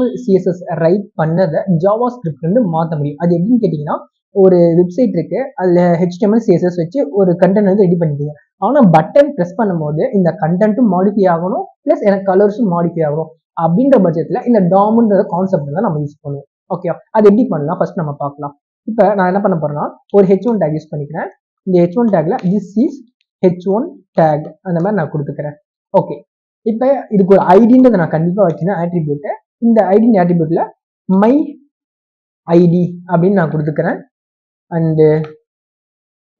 HTML CSS right பண்ணதை Java script வந்து மாற்ற முடியும். அது எப்படின்னு கேட்டிங்கன்னா, ஒரு வெப்சைட் இருக்கு, அதில் HTML CSS வச்சு ஒரு கண்டென்ட் வந்து ரெடி பண்ணிட்டீங்க. ஆனால் பட்டன் ப்ரெஸ் பண்ணும்போது இந்த கண்டென்ட்டும் மாடிஃபை ஆகணும், ப்ளஸ் எனக்கு கலர்ஸும் மாடிஃபை ஆகணும். அப்படின்ற பட்சத்தில் இந்த டாம்ன்ற கான்செப்ட் தான் நம்ம யூஸ் பண்ணுவோம். ஓகே, அது எப்படி பண்ணலாம் ஃபர்ஸ்ட் நம்ம பார்க்கலாம். இப்போ நான் என்ன பண்ண போறேன்னா, ஒரு H1 டேக் யூஸ் பண்ணிக்கிறேன். இந்த H1 டேக்ல this is H1 take அந்த மாதிரி நான் கொடுத்துக்கிறேன். ஓகே, இப்போ இதுக்கு ஒரு ஐடின்றதை நான் கண்டிப்பாக வச்சுன்னா ஆட்ரிபியூட், இந்த ஐடி ஆட்ரிபியூட்ல மை ஐடி அப்படின்னு நான் கொடுத்துக்கிறேன். அண்டு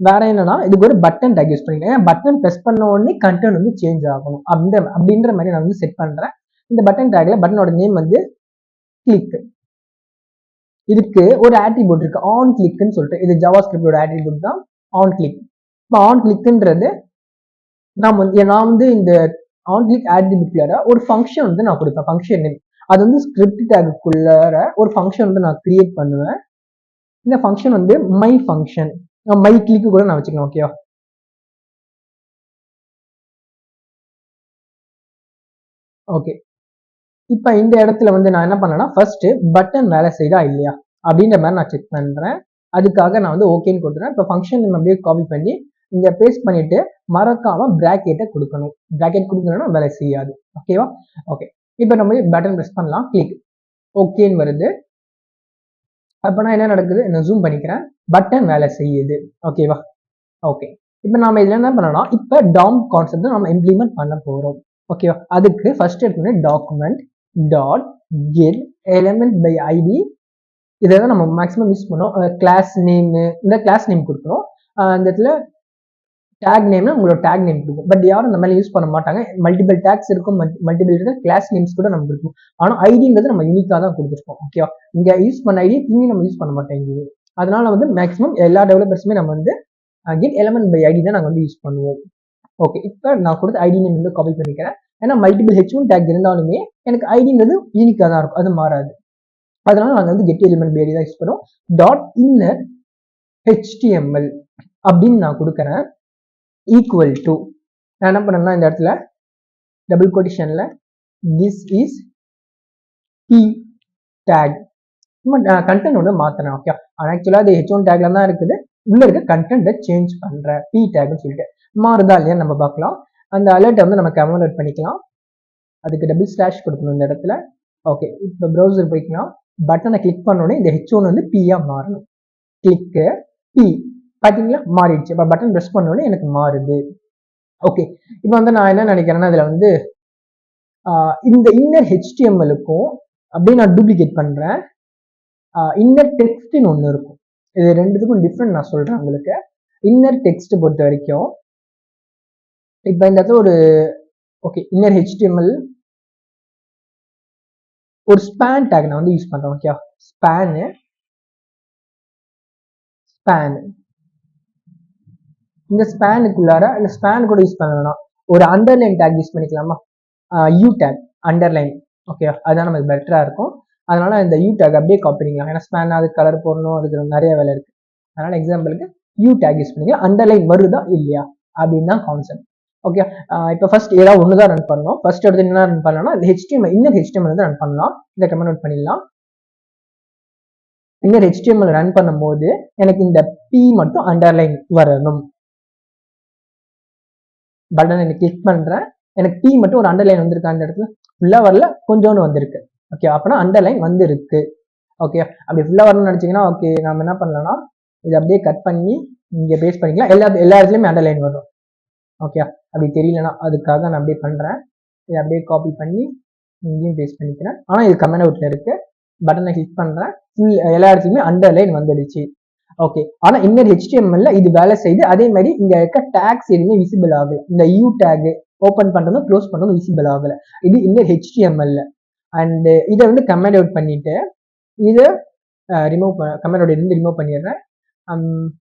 வேற என்னன்னா, இதுக்கு ஒரு பட்டன் டேக் யூஸ் பண்ணிக்கிறேன். பட்டன் ப்ரெஸ் பண்ண உடனே கண்டென்ட் வந்து சேஞ்ச் ஆகணும் அப்படின்ற மாதிரி நான் வந்து செட் பண்றேன். இந்த பட்டன் டேக்ல பட்டனோட நேம் வந்து கிளிக். இதுக்கு ஒரு ஆட்ரிபியூட் இருக்கு, ஆன் கிளிக்னு சொல்லிட்டு. இது ஜாவா ஸ்கிரிப்டோட ஆட்ரிபியூட் தான் ஆன் கிளிக். இப்போ ஆன் கிளிக்ன்றது நான் வந்து இந்த ஆன் கிளிக் ஆட்ரிபியூட்ல ஒரு ஃபங்க்ஷன் வந்து நான் கொடுப்பேன். ஃபங்க்ஷன் நேம் அது வந்து ஸ்கிரிப்ட் டேக்குள்ளார ஒரு ஃபங்க்ஷன் வந்து நான் கிரியேட் பண்ணுவேன். இந்த ஃபங்க்ஷன் வந்து மை ஃபங்க்ஷன், மை கிளிக் கூட நான் வச்சுக்கலாம். ஓகேவா? ஓகே, இப்போ இந்த இடத்துல வந்து நான் என்ன பண்ணேன்னா, ஃபர்ஸ்ட் பட்டன் வேலை செய்தா இல்லையா அப்படின்ற மாதிரி நான் செக் பண்றேன். அதுக்காக நான் வந்து ஓகேன்னு கொடுத்துறேன். இப்போ ஃபங்க்ஷன் நம்ம அப்படியே காப்பி பண்ணி இங்க பேஸ்ட் பண்ணிட்டு மறக்காம பிராக்கெட்டை கொடுக்கணும். பிராக்கெட் கொடுக்கணும்னா வேலை செய்யாது. ஓகேவா? ஓகே, இப்போ நம்ம பட்டன் ப்ரெஸ் பண்ணலாம், கிளிக் ஓகேன்னு வருது. அப்போ நான் என்ன நடக்குது, நான் ஜூம் பண்ணிக்கிறேன், பட்டன் வேலை செய்யுது. ஓகேவா? ஓகே, இப்போ நாம இதுல என்ன பண்ணலாம், இப்போ டாம் கான்செப்ட் நம்ம இம்ப்ளிமெண்ட் பண்ண போறோம். ஓகேவா? அதுக்கு ஃபர்ஸ்ட் எடுத்து document dot get element by ID, இதை தான் நம்ம மேக்ஸிமம் யூஸ் பண்ணோம். கிளாஸ் நேம், இந்த கிளாஸ் நேம் கொடுக்கணும். இந்த இடத்துல டேக் நேம்னா உங்களோட டேக் நேம் கொடுக்கும். பட் யாரும் இந்த மாதிரி யூஸ் பண்ண மாட்டாங்க. மல்டிபிள் டேக்ஸ் இருக்கும், மல்டிபிள் கிளாஸ் நேம்ஸ் கூட நம்ம கொடுக்கும். ஆனால் ஐடிங்கிறது நம்ம யூனிக்காக தான் கொடுத்துருப்போம். ஓகேவா? இங்க யூஸ் பண்ண ஐடி திரும்பி நம்ம யூஸ் பண்ண மாட்டேங்குது. அதனால வந்து மேக்ஸிமம் எல்லா டெவலப்பர்ஸுமே நம்ம வந்து கெட் எலிமெண்ட் பை ஐடி தான் நாங்கள் வந்து யூஸ் பண்ணுவோம். ஓகே, இப்போ நான் கொடுத்த ஐடி நேம் வந்து காப்பி பண்ணிக்கிறேன். ஏன்னா மல்டிபிள் H1 டேக் இருந்தாலுமே எனக்கு ஐடிங்கிறது யூனிக்காக தான் இருக்கும், அது மாறாது. அதனால நாங்கள் வந்து கெட் எலிமெண்ட் பை ஐடி தான் யூஸ் பண்ணுவோம். டாட் இன்னர் HTML அப்படின்னு நான் கொடுக்குறேன். ஈக்குவல் டு நான் என்ன பண்ணேன்னா, இந்த இடத்துல டபுள் கோட்டேஷன்ல this is P tag. Content வந்து மாத்தினேன். ஓகே, ஆக்சுவலா அது H1 டேக்ல தான் இருக்குது. உள்ள இருக்க கண்டென்ட்டை சேஞ்ச் பண்றேன், P டேக்னு சொல்லிட்டு. மாறுதா இல்லையா நம்ம பார்க்கலாம். அந்த அலர்ட்டை வந்து நம்ம கன்வெர்ட் பண்ணிக்கலாம். அதுக்கு டபுள் ஸ்லாஷ் கொடுக்கணும் இந்த இடத்துல. ஓகே, இப்போ ப்ரௌசர் போய்க்கலாம். பட்டனை கிளிக் பண்ணோடனே இந்த H1 வந்து P-ஆ மாறணும். கிளிக்கு P பார்த்தீங்களா, மாறிடுச்சு. இப்போ பட்டன் ப்ரெஸ் பண்ணோடனே எனக்கு மாறுது. ஓகே, இப்போ வந்து நான் என்ன நினைக்கிறேன்னா, இதில் வந்து இந்த இன்னர் HTML-க்கும் அப்படியே நான் டூப்ளிகேட் பண்ணுறேன். இன்னர் டெக்ஸ்ட்னு ஒன்று இருக்கும். இது ரெண்டுத்துக்கும் டிஃப்ரெண்ட் நான் சொல்கிறேன் உங்களுக்கு. இன்னர் டெக்ஸ்ட் பொறுத்த வரைக்கும் இப்போ இந்த இடத்துல ஒரு ஓகே இன்னர் HTML ஒரு ஸ்பேன் டேக் நான் வந்து யூஸ் பண்ணுறேன். ஓகே, ஸ்பேனு இந்த ஸ்பேனுக்குள்ளார இந்த ஸ்பேன் கூட யூஸ் பண்ணலாம். ஒரு அண்டர்லைன் டேக் யூஸ் பண்ணிக்கலாமா, யூ டேக் அண்டர்லைன். ஓகே, அதுதான் நமக்கு பெட்டராக இருக்கும். அதனால இந்த யூ டேக் அப்படியே காப்பி பண்ணிக்கலாம். ஏன்னா ஸ்பேன் அதுக்கு கலர் போடணும், அதுக்கு நிறைய வேலை இருக்கு. அதனால எக்ஸாம்பிளுக்கு யூ டேக் யூஸ் பண்ணிக்கலாம். அண்டர்லைன் வருதா இல்லையா அப்படின்னு தான் கான்செப்ட். ஓகே, இப்போ ஃபர்ஸ்ட் ஏதாவது ஒன்று தான் ரன் பண்ணணும். ஃபர்ஸ்ட் எடுத்து என்ன ரன் பண்ணலாம்னா HTML இன்னர் HTML வந்து ரன் பண்ணலாம். இதை கமெண்ட் பண்ணிடலாம். இன்னர் HTML ரன் பண்ணும்போது எனக்கு இந்த P மட்டும் அண்டர்லைன் வரணும். பட்டன் கிளிக் பண்றேன், எனக்கு P மட்டும் ஒரு அண்டர்லைன் வந்திருக்கு. அந்த இடத்துல ஃபுல்லா வரல, கொஞ்சோன்னு வந்திருக்கு. ஓகே, அப்படின்னா அண்டர்லைன் வந்து இருக்கு. ஓகே, அப்படி ஃபுல்லா வரணும்னு நினைச்சீங்கன்னா ஓகே, நம்ம என்ன பண்ணலாம்னா இதை அப்படியே கட் பண்ணி இங்கே பேஸ்ட் பண்ணிக்கலாம். எல்லா இடத்துலையுமே அண்டர்லைன் வரும். ஓகே, அப்படி தெரியலனா அதுக்காக நான் அப்படியே பண்றேன். இதை அப்படியே காப்பி பண்ணி இங்கேயும் பேஸ்ட் பண்ணிக்கிறேன். ஆனால் இது கமெண்ட் அவுட்ல இருக்கு. பட்டனை கிளிக் பண்றேன், எல்லா இடத்துலையுமே அண்டர்லைன் வந்துடுச்சு. ஓகே, ஆனா இன்னர் HTML இது வேலை செய்து. அதே மாதிரி இங்க இருக்க டேக்ஸ் எதுவுமே விசிபிள் ஆகல. இந்த யூ டேக் ஓப்பன் பண்றதும் க்ளோஸ் பண்றதும் விசிபிள் ஆகல. இது இன்னர் HTML. அண்ட் இதை வந்து கமெண்ட் அவுட் பண்ணிட்டு இதை கமெண்ட் அவுட் இருந்து ரிமூவ் பண்ணிடுறேன்.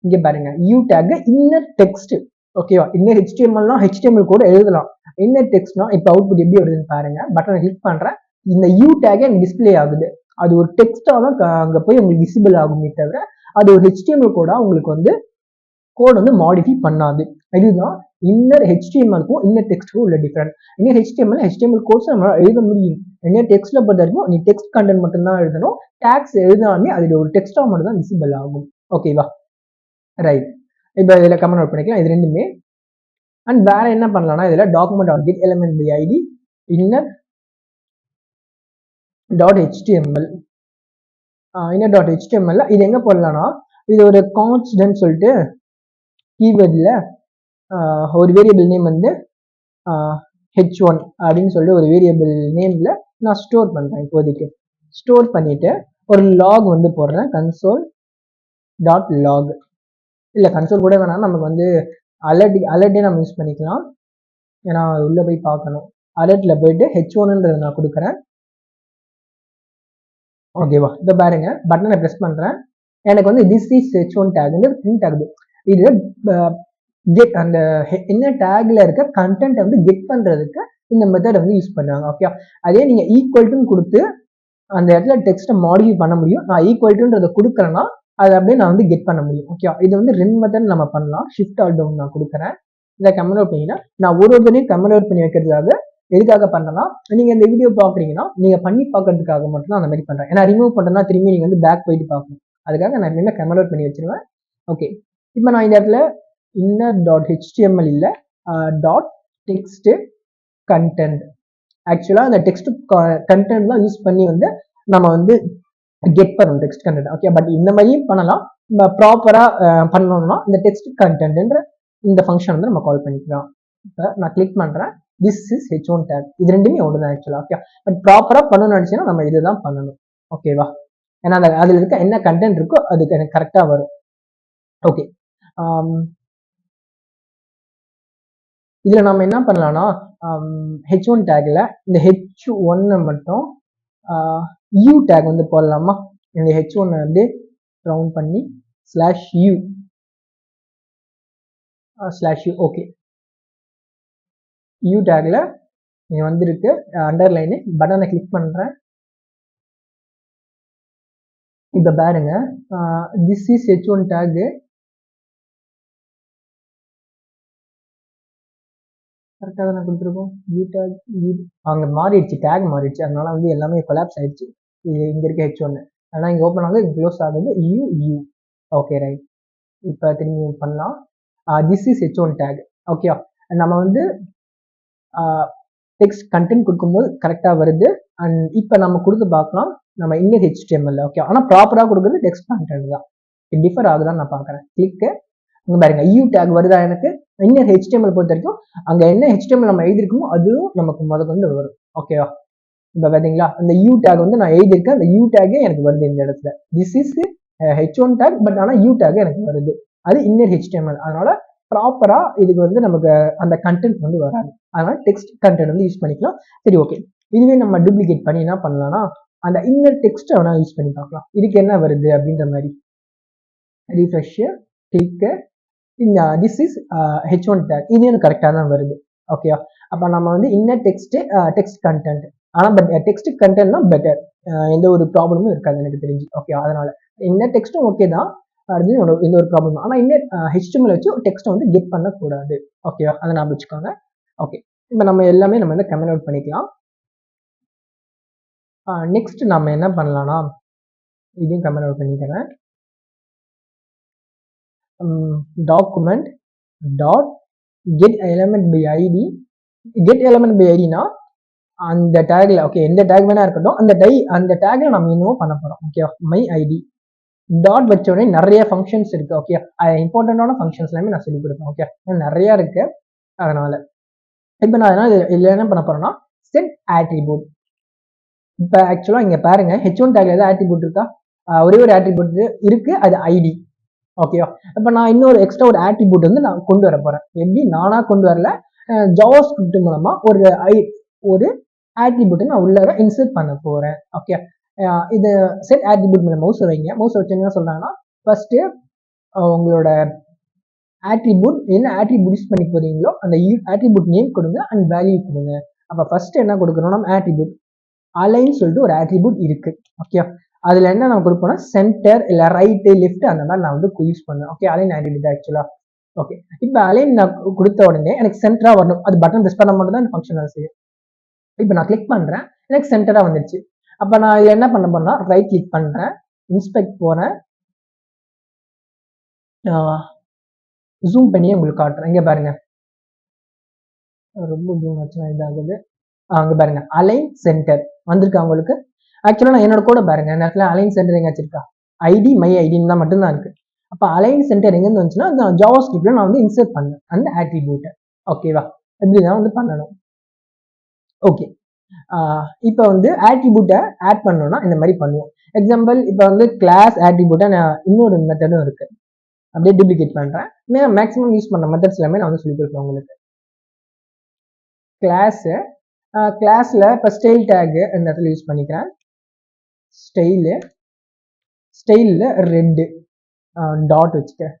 இங்க பாருங்க, யூ டேக் இன்னர் டெக்ஸ்ட். ஓகேவா, இன்னர் HTML-னா HTML கூட எழுதலாம். இன்னர் டெக்ஸ்ட்னா இப்போ அவுட்புட் எப்படி வருதுன்னு பாருங்க. பட்டனை கிளிக் பண்றேன், இந்த யூ டேக் டிஸ்பிளே ஆகுது. அது ஒரு டெக்ஸ்டா தான் அங்க போய் உங்களுக்கு விசிபிள் ஆகுமே தவிர அது ஒரு HTML கோடா உங்களுக்கு வந்து கோட் வந்து மாடிஃபை பண்ணாது. இதுதான் இன்னர் HTML-க்கும் இன்னர் டெக்ஸ்ட்டுக்கும் உள்ள டிஃபரெண்ட். இன்னர் HTML கோட்ஸ் நம்ம எழுத முடியும். இன்னர் டெக்ஸ்ட்ல பொறுத்த வரைக்கும் நீ டெக்ஸ்ட் கண்டென்ட் மட்டும் தான் எழுதணும். டேக்ஸ் எழுதாமே அது ஒரு டெக்ஸ்டா மட்டும் தான் விசிபிள் ஆகும். ஓகேவா? ரைட். இப்போ இதில் கமெண்ட் அவுட் பண்ணிக்கலாம் இது ரெண்டுமே. அண்ட் வேற என்ன பண்ணலாம்னா இதில் document get element by ID inner .html inner .html இது எங்க போடலாம்னா இது ஒரு கான்ஸ்டன்ட் சொல்லிட்டு கீவேர்டில் ஒரு வேரியபிள் நேம் வந்து h1 அப்படின்னு சொல்லிட்டு ஒரு வேரியபிள் நேம்ல நான் ஸ்டோர் பண்றேன். இப்போதைக்கு ஸ்டோர் பண்ணிட்டு ஒரு லாக் வந்து போடுறேன் console.log. இல்லை கன்சோல் கூட வேணாம், நமக்கு வந்து அலர்ட்டே நம்ம யூஸ் பண்ணிக்கலாம். ஏன்னா உள்ள போய் பார்க்கணும். அலர்ட்ல போயிட்டு h1ன்றது நான் கொடுக்குறேன். ஓகேவா? இப்போ பாருங்க பட்டனை ப்ரெஸ் பண்றேன், எனக்கு வந்து திஸ் இஸ் h1 டேக் வந்து பிரிண்ட் ஆகுது. இது கெட் அந்த என்ன டேக்ல இருக்க கண்டென்ட் வந்து கெட் பண்றதுக்கு இந்த மெத்தட் வந்து யூஸ் பண்ணுவாங்க. ஓகே, அதே நீங்க ஈக்குவல்ட்டுன்னு கொடுத்து அந்த இடத்துல டெக்ஸ்ட்டை மாடிஃபை பண்ண முடியும். நான் ஈக்குவல்ட்டுன்றதை கொடுக்குறேன்னா அதை அப்படியே நான் வந்து கெட் பண்ண முடியும். ஓகே, இது வந்து 2 மெத்தட் நம்ம பண்ணலாம். ஷிஃப்ட் ஆல் டவுன் நான் கொடுக்குறேன். இதை கமெண்ட் அவுட் பண்ணிங்கன்னா நான் ஒரு தடையும் கமெண்ட் அவுட் பண்ணி வைக்கிறதுக்காக எதுக்காக பண்ணனா, நீங்க இந்த வீடியோ பாக்குறீங்கன்னா நீங்க பண்ணி பார்க்கறதுக்காக மட்டும் தான் அந்த மாதிரி பண்றேன். ஏன்னா ரிமூவ் பண்ணனா திரும்பி நீங்க வந்து பேக் போயிட்டு பார்க்கணும். அதுக்காக நான் எப்பவுமே கமெண்ட் அவுட் பண்ணி வச்சிருவேன். ஓகே, இப்போ நான் இந்த இடத்துல inner.html இல்ல .text content. ஆக்சுவலா அந்த டெக்ஸ்ட் கண்டென்ட் தான் யூஸ் பண்ணி வந்து நம்ம வந்து கெட் பண்ணணும் டெக்ஸ்ட் கண்டென்ட். ஓகே, பட் இந்த மாதிரியும் பண்ணலாம். ப்ராப்பரா பண்ணணும்னா இந்த டெக்ஸ்ட் கண்டென்ட்ன்ற இந்த ஃபங்க்ஷன் வந்து நம்ம கால் பண்ணிக்கலாம். இப்போ நான் கிளிக் பண்றேன், திஸ் இஸ் h1 டேக். இது ரெண்டுமே ஒன்று தான் ஆக்சுவலா. ஓகே, பட் ப்ராப்பரா பண்ணணும்னு நினைச்சீங்கன்னா நம்ம இதுதான் பண்ணணும். ஓகேவா? ஏன்னா அதுல இருக்க என்ன கண்டென்ட் இருக்கோ அதுக்கு எனக்கு கரெக்டா வரும். ஓகே, இதுல நம்ம என்ன பண்ணலாம்னா h1 டேக்ல இந்த h1 மட்டும் u டேக் வந்து போடலாமா? இந்த h1 வந்து ரவுண்ட் பண்ணி /u. ஓகே, u டேக்ல இங்க வந்திருக்கு அண்டர்லைன். பட்டனை கிளிக் பண்றேன். இப்ப பாருங்க, திஸ் இஸ் h1 டேக். கரெக்டாக தானே கொடுத்துருக்கோம். யூ டேக் அங்கே மாறிடுச்சு, டேக் மாறிடுச்சு, அதனால வந்து எல்லாமே கொலாப்ஸ் ஆயிடுச்சு. இது இங்கே இருக்க h1 ஆனால் இங்கே ஓப்பன் ஆகுது, இங்கே க்ளோஸ் ஆகுது யூ. Okay, right. இப்போ திரும்பி பண்ணலாம். This is h1 tag. Okay, நம்ம வந்து டெக்ஸ்ட் கண்டென்ட் கொடுக்கும்போது கரெக்டாக வருது. அண்ட் இப்போ நம்ம கொடுத்து பார்க்கலாம் நம்ம இன்னர் HTML. ஓகே, ஆனால் ப்ராப்பராக கொடுக்குறது டெக்ஸ்ட் கண்டென்ட் தான். டிஃபர் ஆகுதான்னு நான் பார்க்குறேன். கிளிக்கு இங்க பாருங்க, யூ டேக் வருதா? எனக்கு இன்னர் HTML பொறுத்த வரைக்கும் அங்க என்ன HTML நம்ம எழுதிருக்கோமோ அதுவும் நமக்கு முதல்ல வரும். ஓகேவா? இப்ப பாத்தீங்களா, அந்த யூ டேக் வந்து நான் எழுதியிருக்கேன், அந்த யூ டேக்கே எனக்கு வருது இந்த இடத்துல. This is h1 take, but ஆனா யூ டேக் எனக்கு வருது. அது இன்னர் HTML. அதனால ப்ராப்பரா இதுக்கு வந்து நமக்கு அந்த கண்டென்ட் வந்து வராது. அதனால டெக்ஸ்ட் கண்டென்ட் வந்து யூஸ் பண்ணிக்கலாம். சரி, ஓகே. இதுவே நம்ம டூப்ளிகேட் பண்ணி என்ன பண்ணலாம்னா அந்த இன்னர் டெக்ஸ்ட் வேணா யூஸ் பண்ணி பார்க்கலாம். இதுக்கு என்ன வருது அப்படின்ற மாதிரி refresh click. This is h1 take. இது எனக்கு கரெக்டாக தான் வருது. ஓகே, அப்போ நம்ம வந்து இன்னர் டெக்ஸ்ட் கண்டென்ட். ஆனால் பட் டெக்ஸ்ட் கண்டென்ட்னா பெட்டர், எந்த ஒரு ப்ராப்ளமும் இருக்காது எனக்கு தெரிஞ்சு. ஓகே, அதனால இன்னர் டெக்ஸ்ட்டும் ஓகே தான், அது எந்த ஒரு ப்ராப்ளம். ஆனால் இன்னர் HTML வச்சு டெக்ஸ்ட்டை வந்து கெட் பண்ணக்கூடாது. ஓகேவா? அதை நான் வச்சுக்கோங்க. ஓகே, இப்போ நம்ம எல்லாமே நம்ம வந்து கமெண்ட் அவுட் பண்ணிக்கலாம். நெக்ஸ்ட் நம்ம என்ன பண்ணலாம்னா இதையும் கமெண்ட் அவுட் பண்ணிக்கிறேன். document dot get element by id. get element by id னா அந்த டேக்ல, ஓகே, எந்த டேக் வேணா இருக்கட்டும், அந்த டேக்ல நம்ம இன்னும் பண்ண போறோம். ஓகே, மை ஐடி டாட் வச்ச உடனே நிறைய ஃபங்க்ஷன்ஸ் இருக்கு. ஓகே, இம்பார்ட்டன்டான ஃபங்க்ஷன்ஸ் எல்லாமே நான் சொல்லி கொடுப்பேன். ஓகே, நிறைய இருக்கு. அதனால இப்போ நான் அதனால இதுல என்ன பண்ண போறேன்னா செட் ஆட்ரிபியூட். இப்போ ஆக்சுவலா இங்க பாருங்க, h1 டேக்ல ஏதாவது ஆட்ரிபியூட் இருக்கா? ஒரே ஒரு ஆட்ரிபியூட் இருக்கு, அது ஐடி. ஓகேவா? இப்போ நான் இன்னொரு எக்ஸ்ட்ரா ஒரு ஆட்ரிபியூட் வந்து நான் கொண்டு வர போறேன். எப்படி? நானா கொண்டு வரல, ஜாவாஸ்கிரிப்ட் மூலமா ஒரு ஆட்ரிபியூட் நான் உள்ள இன்சர்ட் பண்ண போறேன். ஓகே, இது செட் ஆட்ரிபியூட் மேல மவுஸ் வைங்க. மவுஸ் வச்சு என்ன சொல்றாங்கன்னா ஃபர்ஸ்ட் உங்களோட ஆட்ரிபியூட் என்ன ஆட்ரிபியூட் யூஸ் பண்ணி போறீங்களோ அந்த ஆட்ரிபியூட் நேம் கொடுங்க அண்ட் வேல்யூ கொடுங்க. அப்ப ஃபர்ஸ்ட் என்ன கொடுக்கணும், நம்ம ஆட்ரிபியூட் அலைன் சொல்லிட்டு ஒரு ஆட்ரிபியூட் இருக்கு. ஓகே, அதுல என்ன நம்ம கொடுப்போம்னா சென்டர் இல்ல ரைட் லெஃப்ட் அந்த மாதிரி நான் வந்து யூஸ் பண்ணுவேன். ஓகே, அலைன் ஆட்ரிபியூட் ஆக்சுவலா ஓகே, இப்போ அலைன் நான் கொடுத்த உடனே எனக்கு சென்டரா வரணும். அது பட்டன் ப்ரெஸ் பண்ண மட்டும் தான் இந்த ஃபங்க்ஷன் வேலை செய்யும். இப்போ நான் கிளிக் பண்றேன், எனக்கு சென்டரா வந்துருச்சு. அப்போ நான் இதில் என்ன பண்ண போறேன்னா ரைட் கிளிக் பண்றேன், இன்ஸ்பெக்ட் போறேன், ஜூம் பண்ணி உங்களுக்கு காட்டுறேன். இங்க பாருங்க, ரொம்ப ஜூம் ஆச்சுன்னா இதாகுது. அங்க பாருங்க, அலைன் சென்டர் வந்திருக்கா உங்களுக்கு. ஆக்சுவலா நான் என்னோட கூட பாருங்க, இந்த இடத்துல அலைன் சென்டர் எங்க வச்சிருக்கா, ஐடி மை ஐடின்னு தான் மட்டும்தான் இருக்கு. அப்போ அலைன் சென்டர் எங்க இருந்து வந்துச்சுன்னா நான் ஜாவா ஸ்கிரிப்ட்ல நான் வந்து இன்சர்ட் பண்ணேன் அந்த ஆட்ரிபியூட்டை. ஓகேவா, இப்படிதான் வந்து பண்ணணும். ஓகே, இப்போ வந்து ஆட்ரிபியூட்டை ஆட் பண்ணணும்னா இந்த மாதிரி பண்ணுவோம். எக்ஸாம்பிள், இப்போ வந்து கிளாஸ் ஆட்ரிபியூட்டை நான் இன்னொரு மெத்தடும் இருக்கு, அப்படியே டூப்ளிகேட் பண்றேன். மேக்ஸிமம் யூஸ் பண்ண மெத்தட்ஸ் எல்லாமே நான் வந்து சொல்லி கொடுப்பேன் உங்களுக்கு. கிளாஸ்ல இப்போ ஸ்டைல் டேக் இந்த இடத்துல யூஸ் பண்ணிக்கிறேன். ஸ்டைலில் ரெட்டு டாட் வச்சுக்கிறேன்,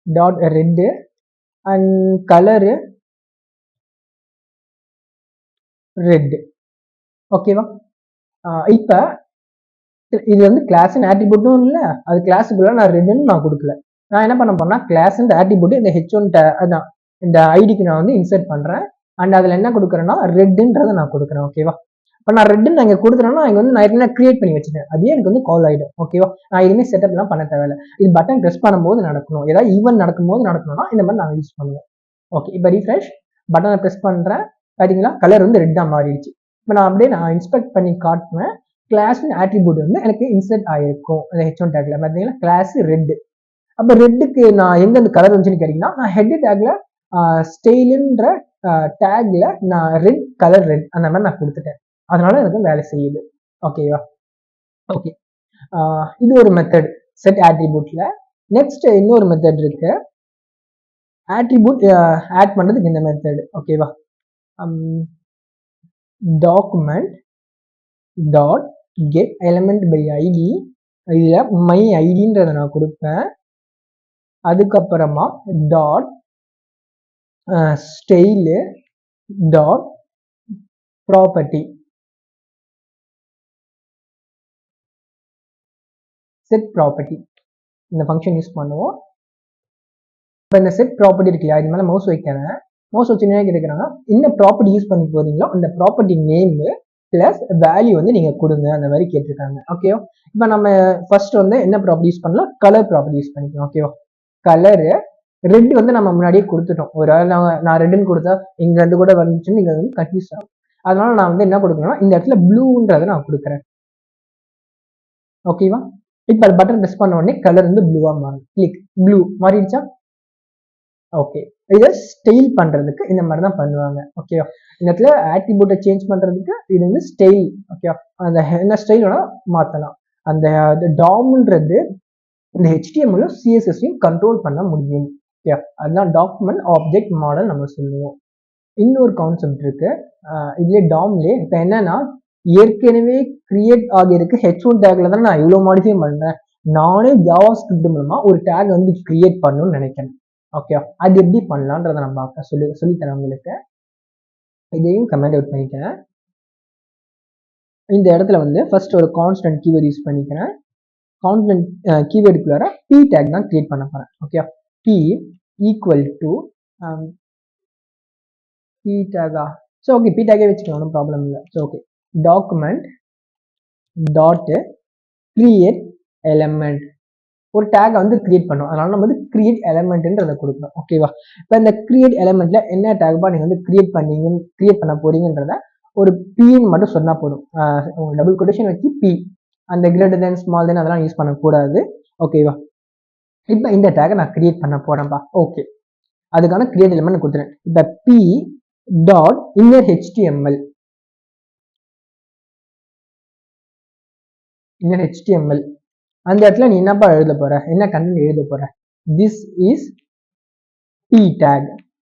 dot red and colour red. ஓகேவா, இப்போ இது வந்து கிளாஸ் ஆட்ரிபியூட்டும் இல்லை, அது கிளாஸுக்குள்ள நான் ரெட்டுன்னு நான் கொடுக்கல. நான் என்ன பண்ண போறேன்னா கிளாஸ் ஆட்ரிபியூட் இந்த H1 அதான் இந்த ஐடிக்கு நான் வந்து இன்சர்ட் பண்றேன். அண்ட் அதில் என்ன கொடுக்குறேன்னா ரெட்டுன்றதை நான் கொடுக்குறேன். ஓகேவா, இப்போ நான் ரெட்டுன்னு நான் இங்கே கொடுக்குறேன்னா இங்கே வந்து நான் என்ன கிரியேட் பண்ணி வச்சுட்டேன், அதே எனக்கு வந்து கால் ஆகிடும். ஓகேவா, நான் எதுவுமே செட்டப்லாம் பண்ண தேவையில்லை. இது பட்டன் ப்ரெஸ் பண்ணும்போது நடக்கணும், ஏதாவது ஈவென்ட் நடக்கும்போது நடக்கணும்னா இந்த மாதிரி நான் யூஸ் பண்ணுவேன். ஓகே, இப்போ ரீஃப்ரெஷ் பட்டனை ப்ரெஸ் பண்ணுறேன், பார்த்தீங்களா கலர் வந்து ரெட்டாக மாறிடுச்சு. இப்போ நான் அப்படியே நான் இன்ஸ்பெக்ட் பண்ணி காட்டுவேன், கிளாஸ் ஆட்ரிபியூட் வந்து எனக்கு இன்சர்ட் ஆகிருக்கும் அந்த H1 டேக்ல. பார்த்தீங்களா கிளாஸ் ரெட்டு. அப்போ ரெட்டுக்கு நான் எந்தெந்த கலர் வந்துச்சுன்னு கேட்டிங்கன்னா நான் ஹெட் டேக்ல ஸ்டைலுன்ற டேக்ல நான் ரெட் கலர் ரெட் அந்த மாதிரி நான் கொடுத்துட்டேன், அதனால எனக்கு வேலை செய்யுது. ஓகேவா, ஓகே, இது ஒரு மெத்தட் செட் ஆட்ரிபியூட்ல. நெக்ஸ்ட் இன்னொரு மெத்தட் இருக்கு, ஆட்ரிபியூட் ஆட் பண்றதுக்கு இந்த மெத்தட். ஓகேவா, document dot get element by ID, இதில் மை ஐடின்றதை நான் கொடுப்பேன். அதுக்கப்புறமா dot style dot property, set property இந்த ஃபங்க்ஷன் யூஸ் பண்ணுவோம். இப்போ இந்த செட் ப்ராப்பர்ட்டி இருக்கு இல்லையா, இது மேலே மவுஸ் வைக்கிறேன். மவுஸ் வச்சு என்ன கேட்குறாங்க, என்ன ப்ராப்பர்ட்டி யூஸ் பண்ணி போறீங்களோ அந்த ப்ராப்பர்ட்டி நேம் பிளஸ் வேல்யூ வந்து நீங்க கொடுங்க அந்த மாதிரி கேட்டிருக்காங்க. ஓகேவா, இப்போ நம்ம ஃபர்ஸ்ட் வந்து என்ன ப்ராப்பர்ட்டி யூஸ் பண்ணலாம், கலர் ப்ராப்பர்ட்டி யூஸ் பண்ணிக்கலாம். ஓகேவா, கலரு ரெட் வந்து நம்ம முன்னாடியே கொடுத்துட்டோம். ஒரு நான் ரெட்டுன்னு கொடுத்தா இங்க இருந்து கூட வந்துச்சுன்னு நீங்க வந்து கன்ஃபியூஸ் ஆகும். அதனால நான் வந்து என்ன கொடுக்கணும்னா இந்த இடத்துல ப்ளூன்றதை நான் கொடுக்குறேன். ஓகேவா, இப்போ பட்டன் ப்ரெஸ் பண்ண உடனே கலர் வந்து ப்ளூவா மாறும். கிளிக் ப்ளூ மாறிடுச்சா. ஓகே, இதை ஸ்டைல் பண்றதுக்கு இந்த மாதிரி தான் பண்ணுவாங்க. ஓகேவா, இந்த இடத்துல ஆட்ரிபியூட்டை சேஞ்ச் பண்றதுக்கு இது வந்து ஸ்டைல். ஓகேவா, அந்த என்ன ஸ்டைல் வேணா மாத்தலாம். அந்த டாம்ன்றது இந்த HTML CSSையும் கண்ட்ரோல் பண்ண முடியும். ஓகே, அதுதான் டாக்குமெண்ட் ஆப்ஜெக்ட் மாடல் நம்ம சொல்லுவோம். இன்னொரு கான்செப்ட் இருக்கு, இதுல டாம்லே இப்போ என்னன்னா ஏற்கனவே கிரியேட் ஆகியிருக்கு H1 டேக்ல தான் நான் இவ்வளோ மாடிஃபை பண்றேன். நானே ஜாவா ஸ்கிரிப்ட் மூலமா ஒரு டேக் வந்து கிரியேட் பண்ணணும்னு நினைக்கிறேன். ஓகே, அது எப்படி பண்ணலான்றதை நான் பார்க்க சொல்லித்தரேன் உங்களுக்கு. இதையும் கமெண்ட் அவுட் பண்ணிக்கிறேன். இந்த இடத்துல வந்து ஃபர்ஸ்ட் ஒரு கான்ஸ்டன்ட் கீவேர்ட் யூஸ் பண்ணிக்கிறேன். கான்ஸ்டன்ட் கீவேர்டுக்குள்ளார p டேக் தான் கிரியேட் பண்ண போறேன். Okay, p equal to p டேகா. ஸோ ஓகே, p டேகே வச்சுக்கலாம், ஒன்றும் ப்ராப்ளம் இல்லை. So okay, document dot create element, ஒரு டேக் வந்து கிரியேட் பண்ணும், அதனால நம்ம வந்து கிரியேட் எலமெண்ட்ன்றதை கொடுக்கணும். ஓகேவா, இப்போ இந்த கிரியேட் எலமெண்ட்ல என்ன டேக்பா நீங்க வந்து கிரியேட் பண்ண போறீங்கன்றத ஒரு பின்னு மட்டும் சொன்னா போதும். டபுள் கொட்டேஷன் வச்சு பி, அந்த கிரேட்டர் தென் ஸ்மால் தென் அதெல்லாம் யூஸ் பண்ணக்கூடாது. ஓகேவா, இப்போ இந்த டேகை நான் கிரியேட் பண்ண போறேன்பா. ஓகே, அதுக்கான கிரியேட் எலமெண்ட் கொடுத்துறேன். இப்போ P dot inner HTML, inner HTML அந்த இடத்துல நீ என்னப்பா எழுத போற, என்ன கண்டென்ட் எழுத போற, திஸ் இஸ் p டேக்.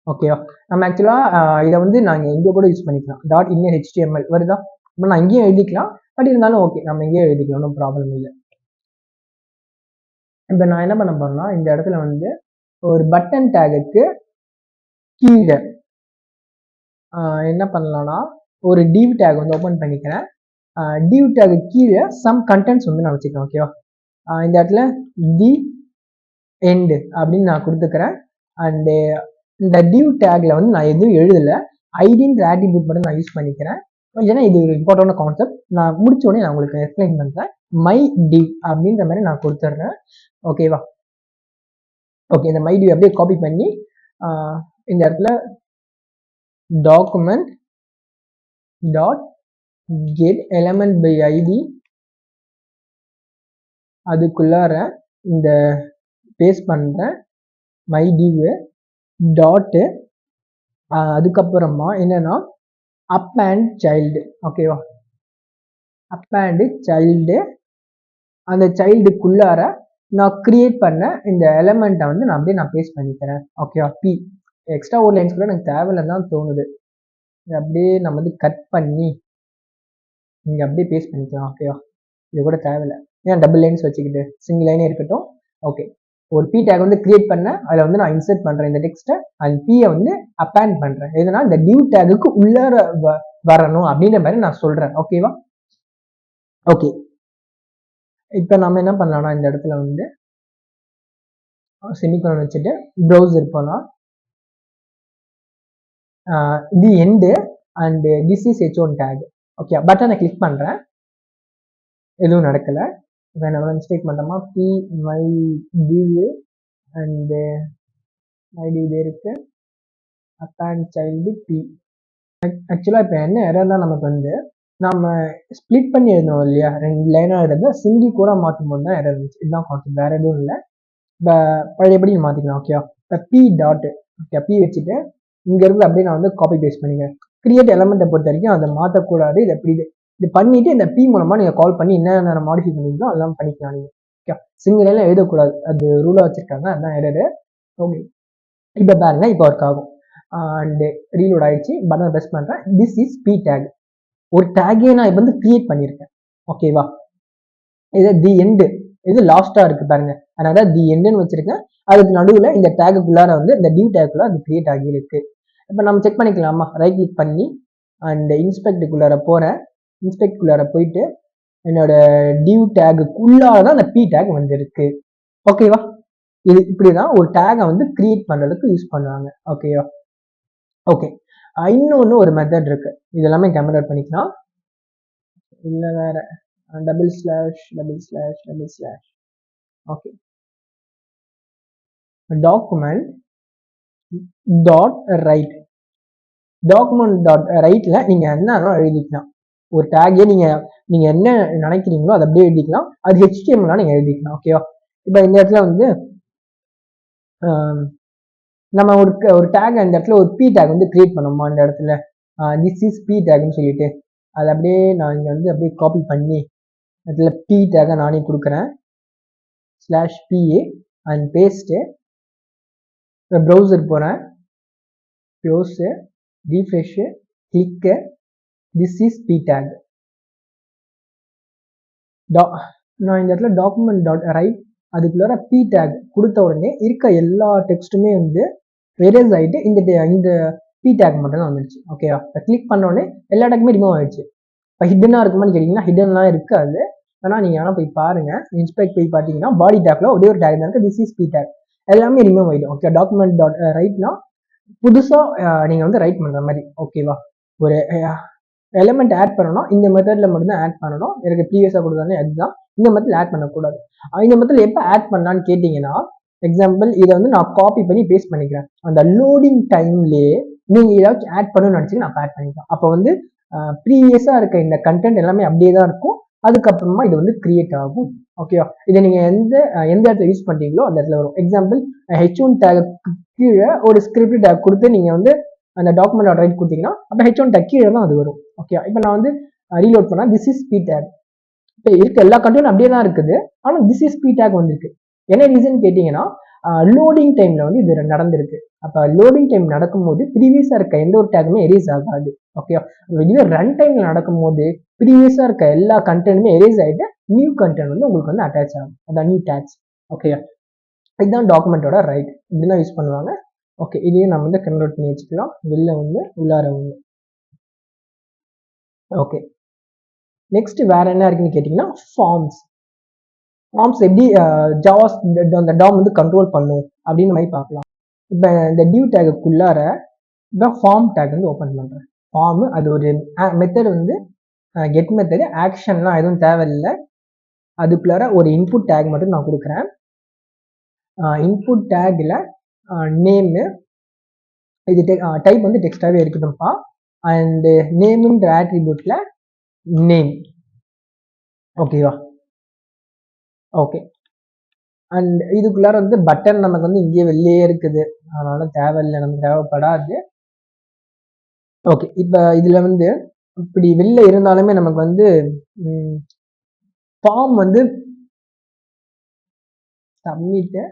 ஓகேவா, நம்ம ஆக்சுவலா இதை வந்து நாங்கள் இங்கே கூட யூஸ் பண்ணிக்கலாம், டாட் இன்னர் HTML வருதா, இப்போ நான் இங்கேயும் எழுதிக்கலாம், பட் இருந்தாலும் ஓகே நம்ம இங்கேயும் எழுதிக்கலாம், ஒன்றும் ப்ராப்ளம் இல்லை. இப்போ நான் என்ன பண்ண போறேன்னா இந்த இடத்துல வந்து ஒரு பட்டன் டேகுக்கு கீழே என்ன பண்ணலாம்னா ஒரு div டேக் வந்து ஓப்பன் பண்ணிக்கிறேன். div டேக் கீழே சம் கண்டென்ட்ஸ் வந்து நான் வச்சுக்கிறேன். ஓகேவா, இந்த இடத்துல தி எண்ட் அப்படின்னு நான் கொடுத்துக்கிறேன். அண்டு இந்த டிவ் டேக்ல வந்து நான் எதுவும் எழுதலை, ஐடின்ற ஆட்ரிபியூட் மட்டும் நான் யூஸ் பண்ணிக்கிறேன். ஏன்னா இது ஒரு இம்பார்ட்டன்ட் கான்செப்ட். நான் முடிச்ச உடனே நான் உங்களுக்கு எக்ஸ்பிளைன் பண்ணுறேன். மை டிவ் அப்படின்ற மாதிரி நான் கொடுத்துட்றேன். ஓகேவா? ஓகே, இந்த மை டிவ் அப்படியே காப்பி பண்ணி இந்த இடத்துல document dot get element by ID அதுக்குள்ளார இந்த பேஸ்ட் பண்ணுறேன் மை டிவ் டாட்டு அதுக்கப்புறமா என்னன்னா அப் அண்ட் சைல்டு. ஓகேவா? அப் அண்ட் சைல்டு, அந்த சைல்டுக்குள்ளார நான் கிரியேட் பண்ண இந்த எலமெண்ட்டை வந்து நான் அப்படியே பேஸ்ட் பண்ணிக்கிறேன். ஓகேவா? பி எக்ஸ்ட்ரா ஒரு லைன்ஸ் கூட எனக்கு தேவையில்லைன்னு தான் தோணுது. அப்படியே நம்ம வந்து கட் பண்ணி இங்கே அப்படியே பேஸ்ட் பண்ணிக்கலாம். ஓகேவா? இது கூட தேவையில்லை, ஏன் டபுள் லைன்ஸ் வச்சுக்கிட்டு சிங்கிள் லைனே இருக்கட்டும். ஓகே, ஒரு பி டேக் வந்து கிரியேட் பண்ண, அதில் வந்து நான் இன்சர்ட் பண்ணுறேன் இந்த டெக்ஸ்ட்டை, அண்ட் பியை வந்து அப்பேண்ட் பண்ணுறேன். எதுனா இந்த டிவ் டேகுக்கு உள்ளார வரணும் அப்படின்ற மாதிரி நான் சொல்கிறேன். ஓகேவா? ஓகே, இப்போ நம்ம என்ன பண்ணலாம்னா இந்த இடத்துல வந்து செமிகோலன் வச்சுட்டு ப்ரௌசர் போகலாம். The end and this is H1 tag. Okay, பட்டனை கிளிக் பண்ணுறேன், எதுவும் நடக்கலை. இப்போ நம்ம மிஸ்டேக் பண்ணுறோமா, P my div and my div இருக்கு, அப் அண்ட் சைல்டு பி. ஆக்சுவலாக இப்போ என்ன எரர்லாம் நமக்கு வந்து நம்ம ஸ்ப்ளிட் பண்ணி எழுதணும் இல்லையா, 2 லைனாக எழுதுறது சிங்கிள் கூட மாற்றும் போது தான் எரர் இருந்துச்சு. இதுதான் கான்செப்ட், வேறு எதுவும் இல்லை. இப்போ பழையபடி மாற்றிக்கலாம். ஓகேவா? இப்போ பி டாட்டு, ஓகே, பி வச்சுட்டு இங்கேருந்து அப்படியே நான் வந்து காப்பி பேஸ்ட் பண்ணிக்கிறேன். கிரியேட் எலமெண்ட்டை பொறுத்த வரைக்கும் அதை மாற்றக்கூடாது. இது எப்படி இது பண்ணிவிட்டு இந்த பி மூலமாக நீங்கள் கால் பண்ணி என்னென்ன மாடிஃபை பண்ணிங்களோ அதெல்லாம் பண்ணிக்கலாம் நீங்கள். ஓகே, சிங்கிள் லைனில் எழுதக்கூடாது, அது ரூலாக வச்சுருக்காங்க, அதுதான் எரரு. ஓகே, இப்போ பாருங்க, இப்போ ஒர்க் ஆகும். அண்ட் ரீலோட் ஆயிடுச்சு, பட்டன் ப்ரெஸ் பண்ணுறேன். This is P tag. ஒரு டேகே நான் இப்போ வந்து கிரியேட் பண்ணியிருக்கேன். ஓகேவா? இது தி எண்டு, இது லாஸ்ட்டாக இருக்குது பாருங்க, அதனால தி எண்டுன்னு வச்சிருக்கேன். அதுக்கு நடுவில் இந்த டேகுக்குள்ளார வந்து இந்த டிவ் டேக்குள்ள அது கிரியேட் ஆகியிருக்கு. இப்போ நம்ம செக் பண்ணிக்கலாமா? ரைட் கிளிக் பண்ணி அண்ட் இன்ஸ்பெக்டுக்குள்ளார போகிறேன். இன்ஸ்பெக்டுக்குள்ளார போயிட்டு என்னோட டிவ் டேகுக்குள்ளார தான் அந்த பி டேக் வந்துருக்கு. ஓகேவா? இது இப்படி தான் ஒரு டேகை வந்து கிரியேட் பண்ணுறதுக்கு யூஸ் பண்ணுவாங்க. ஓகேவா? ஓகே, இன்னொன்று ஒரு மெத்தட் இருக்கு, இது எல்லாமே கேமரேட் பண்ணிக்கலாம். இல்லை வேற double slash double slash double slash. Okay, document dot right. Document dot ரைட்டில் நீங்கள் என்ன எழுதிக்கலாம். ஒரு டேகே நீங்கள் என்ன நினைக்கிறீங்களோ அதை அப்படியே எழுதிக்கலாம். அது HTML நீங்கள் எழுதிக்கலாம். ஓகேவா? இப்போ இந்த இடத்துல வந்து நம்ம ஒரு டேக், அந்த இடத்துல ஒரு பி டேக் வந்து கிரியேட் பண்ணோமா, இந்த இடத்துல திஸ் இஸ் பி டேக்னு சொல்லிட்டு அதை அப்படியே நான் இங்கே வந்து அப்படியே காப்பி பண்ணி அதில் பி டேக்கை நானே கொடுக்குறேன். Slash PA and paste. இப்போ ப்ரௌசர் போகிறேன், close, refresh, click, this is P tag. நான் இந்த இடத்துல டாக்குமெண்ட் டாட் ரைட் அதுக்குள்ளார பி டேக் கொடுத்த உடனே இருக்க எல்லா டெக்ஸ்ட்டுமே வந்து எரேஸ் ஆகிட்டு இந்த பி டேக் மட்டும் தான் வந்துடுச்சு. ஓகேவா? இப்போ கிளிக் பண்ண உடனே எல்லா டேக்குமே ரிமூவ் ஆகிடுச்சு. இப்போ ஹிட்டனாக இருக்குமான்னு கேட்டிங்கன்னா ஹிட்டன்லாம் இருக்காது. ஆனால் நீங்கள் வேணால் போய் பாருங்கள், இன்ஸ்பெக்ட் போய் பார்த்தீங்கன்னா பாடி டேக்கில் ஒரே ஒரு டேக் தான் இருக்குது, திஸ் இஸ் பி டேக். எல்லாமே ரிமூவ் ஆகிடும். ஓகே, டாக்குமெண்ட் டாட் ரைட்னா புதுசாக நீங்கள் வந்து ரைட் பண்ணுற மாதிரி. ஓகேவா? ஒரு எலமெண்ட் ஆட் பண்ணணும், இந்த மெத்தடில் மட்டும்தான் ஆட் பண்ணணும். எனக்கு ப்ரீவியஸாக கொடுத்தாலே அதுதான், இந்த மெத்தடில் ஆட் பண்ணக்கூடாது. இந்த மெத்தடில் எப்போ ஆட் பண்ணலான்னு கேட்டிங்கன்னா, எக்ஸாம்பிள் இதை வந்து நான் காப்பி பண்ணி பேஸ்ட் பண்ணிக்கிறேன். அந்த லோடிங் டைம்லேயே நீங்கள் ஏதாச்சும் ஆட் பண்ணணும்னு நினச்சிங்க நான் ஆட் பண்ணிக்கலாம். அப்போ வந்து ப்ரீவியஸாக இருக்க இந்த கண்டென்ட் எல்லாமே அப்படியே தான் இருக்கும். அதுக்கப்புறமா இது வந்து கிரியேட் ஆகும். ஓகேவா? இதை நீங்கள் எந்த இடத்துல யூஸ் பண்ணுறீங்களோ அந்த இடத்துல வரும். எக்ஸாம்பிள் H1 டேக் கீழே ஒரு ஸ்கிரிப்ட் டேக் கொடுத்து நீங்கள் வந்து அந்த டாக்குமெண்ட் ரைட் கொடுத்தீங்கன்னா அப்போ H1 டேக் கீழே தான் அது வரும். ஓகே, இப்போ நான் வந்து ரீலோட் பண்ணால் திஸ் இஸ் பி டேக். இப்போ இருக்க எல்லா கண்டென்ட்டும் அப்படியே தான் இருக்குது, ஆனால் திஸ் இஸ் பி டேக் வந்திருக்கு. என்ன ரீசன் கேட்டிங்கன்னா லோடிங் டைமில் வந்து இது நடந்திருக்கு. அப்போ லோடிங் டைம் நடக்கும்போது ப்ரீவியஸாக இருக்க எந்த ஒரு டேக்குமே எரேஸ் ஆகாது. ஓகேவா? இதுவே ரன் டைமில் நடக்கும்போது ப்ரீவியஸாக இருக்க எல்லா கண்டென்ட்டுமே எரேஸ் ஆகிட்டு நியூ கண்டென்ட் வந்து உங்களுக்கு வந்து அட்டாச் ஆகும், அதான் நியூ டேக்ஸ். ஓகேவா? இதுதான் டாக்குமெண்ட்டோட ரைட், இப்படிதான் யூஸ் பண்ணுவாங்க. ஓகே, இதையும் நம்ம வந்து கன்வெர்ட் பண்ணி வச்சுக்கலாம். வெளில ஒன்று உள்ளார ஒன்று. ஓகே, நெக்ஸ்ட் வேற என்ன இருக்குன்னு கேட்டிங்கன்னா ஃபார்ம்ஸ். ஃபார்ம்ஸ் எப்படி ஜாவா அந்த டாம் வந்து கண்ட்ரோல் பண்ணும் அப்படின்னு மாதிரி பார்க்கலாம். இப்போ இந்த டியூ டேக்குள்ளார இப்போ ஃபார்ம் டேக் வந்து ஓப்பன் பண்ணுறேன். ஃபார்மு அது ஒரு மெத்தட் வந்து கெட் மெத்தடு, ஆக்ஷன்லாம் எதுவும் தேவையில்லை. அதுக்குள்ளார ஒரு இன்புட் டேக் மட்டும் நான் கொடுக்குறேன். இன்புட் டேக்கில் நேமு, இது டைப் வந்து டெக்ஸ்டாகவே இருக்கட்டும்ப்பா. அண்டு நேமுன்ற ஆட்ரிபியூட்டில் நேம். ஓகேவா? ஓகே. அண்ட் இதுக்குள்ளார வந்து பட்டன் நமக்கு வந்து இங்கேயே வெளியே இருக்குது, அதனால தேவையில்லை, நமக்கு தேவைப்படாது. ஓகே. இப்போ இதில் வந்து இப்படி வெளில இருந்தாலுமே நமக்கு வந்து ஃபார்ம் வந்து சப்மிட்டு,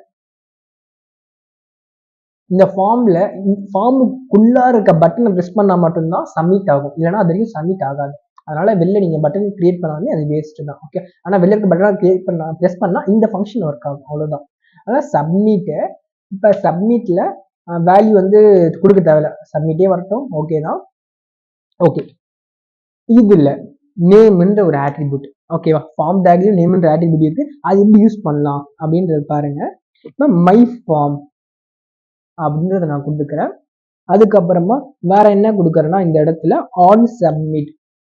இந்த ஃபார்முக்குள்ளார இருக்க பட்டனை ப்ரெஸ் பண்ணால் மட்டும்தான் சப்மிட் ஆகும், இல்லைன்னா அது வரைக்கும் சப்மிட் ஆகாது. அதனால வெளில நீங்கள் பட்டன் கிரியேட் பண்ணாலே அது வேஸ்ட் தான். ஓகே. ஆனால் வெளில இருக்க பட்டனை கிரியேட் ப்ரெஸ் பண்ணால் இந்த ஃபங்க்ஷன் ஒர்க் ஆகும், அவ்வளோதான். அதனால் சப்மிட்டு. இப்போ சப்மிட்டில் வேல்யூ வந்து கொடுக்க தேவையில்ல, சப்மிட்டே வரட்டும், ஓகே தான். ஓகே. இதில் நேம்ன்ற ஒரு ஆட்ரிபியூட், ஓகேவா? ஃபார்ம் டேக்லயும் நேம்ன்ற ஆட்ரிபியூட் இருக்கு. அது எப்படி யூஸ் பண்ணலாம் அப்படின்றது பாருங்க. இப்போ மை ஃபார்ம் அப்படின்றத நான் கொடுத்துக்கிறேன். அதுக்கப்புறமா வேற என்ன கொடுக்குறேன்னா, இந்த இடத்துல ஆன் சப்மிட்.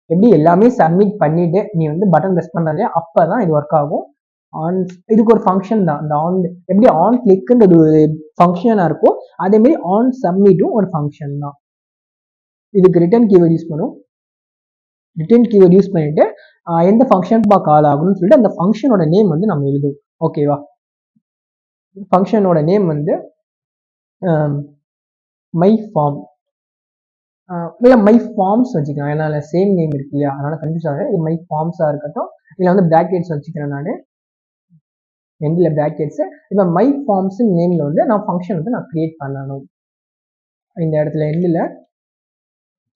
எப்படி எல்லாமே சப்மிட் பண்ணிட்டு நீ வந்து பட்டன் ப்ரெஸ் பண்றதே அப்பதான் இது ஒர்க் ஆகும். ஆன், இதுக்கு ஒரு ஃபங்க்ஷன் தான் இந்த ஆன். எப்படி ஆன் கிளிக்ன்றது ஒரு ஃபங்க்ஷனா இருக்கும், அதே மாதிரி ஆன் சப்மிட்டும் ஒரு ஃபங்க்ஷன் தான். இதுக்கு ரிட்டர்ன் கீவேர்ட் யூஸ் பண்ணும். ரிட்டர்ன் கீவேர்ட் யூஸ் பண்ணிட்டு எந்த ஃபங்க்ஷன் கால் ஆகும்னு சொல்லிட்டு அந்த ஃபங்க்ஷனோட நேம் வந்து நம்ம எழுதுவோம். ஓகேவா? ஃபங்க்ஷனோட நேம் வந்து மை ஃபார்ம், இல்லை மை ஃபார்ம்ஸ் வச்சுக்கலாம், ஏன்னா சேம் நேம் இருக்கு இல்லையா, அதனால கன்ஃபியூஸ் ஆகுது. இது மை ஃபார்ம்ஸாக இருக்கட்டும். இதில் வந்து பிராக்கெட்ஸ் வச்சுக்கிறேன் நான், எண்டில் பிராக்கெட்ஸு. இப்போ மை ஃபார்ம்ஸ் நேமில் வந்து நான் ஃபங்க்ஷன் வந்து நான் கிரியேட் பண்ணணும். இந்த இடத்துல எண்டில்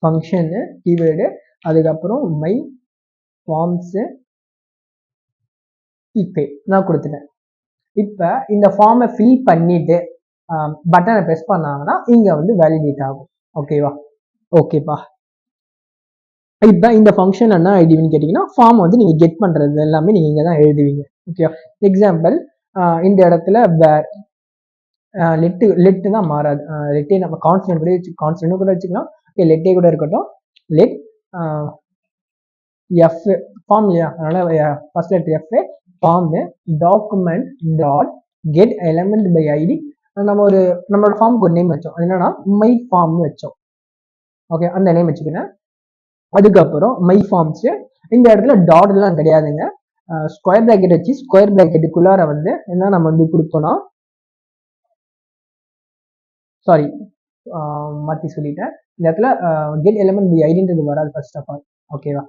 ஃபங்க்ஷனு கீவேர்டு, அதுக்கப்புறம் மை ஃபார்ம்ஸு இப்போ நான் கொடுத்துட்டேன். இப்போ இந்த ஃபார்மை ஃபில் பண்ணிட்டு பட்டனை ப்ரெஸ் பண்ணாங்கன்னா இங்கே வந்து வேலிடேட் ஆகும். ஓகேவா? ஓகேப்பா. இப்போ இந்த ஃபங்க்ஷன் என்ன ஐடின்னு கேட்டிங்கன்னா, ஃபார்ம் வந்து நீங்கள் கெட் பண்ணுறது எல்லாமே நீங்கள் இங்கே தான் எழுதுவீங்க. ஓகே. எக்ஸாம்பிள் இந்த இடத்துல வேர் லெட்டு தான் மாறாது. லெட்டே நம்ம கான்ஸ்டன்ட் கூட கான்ஸ்டன்ட் கூட வச்சுக்கலாம். ஓகே, லெட்டே கூட இருக்கட்டும். லெட் எஃப் ஃபார்ம் இல்லையா, அதனால first letter F. Form document dot get element by ID. நம்ம ஒரு நம்மளோட ஃபார்முக்கு ஒரு நேம் வச்சோம், அது என்னன்னா மை ஃபார்ம்னு வச்சோம். ஓகே, அந்த நேம் வச்சுக்கிறேன். அதுக்கப்புறம் மை ஃபார்ம்ஸ், இந்த இடத்துல டாட் எல்லாம் கிடையாதுங்க. ஸ்கொயர் பிராக்கெட் வச்சு ஸ்கொயர் பிராக்கெட்டுக்குள்ளார வந்து என்ன நம்ம வந்து கொடுத்தோம்னா, சாரி மாற்றி சொல்லிட்டேன். இந்த இடத்துல கெட் எலிமெண்ட் பை ஐடின்றது வராது ஃபர்ஸ்ட் ஆஃப் ஆல். ஓகேவா?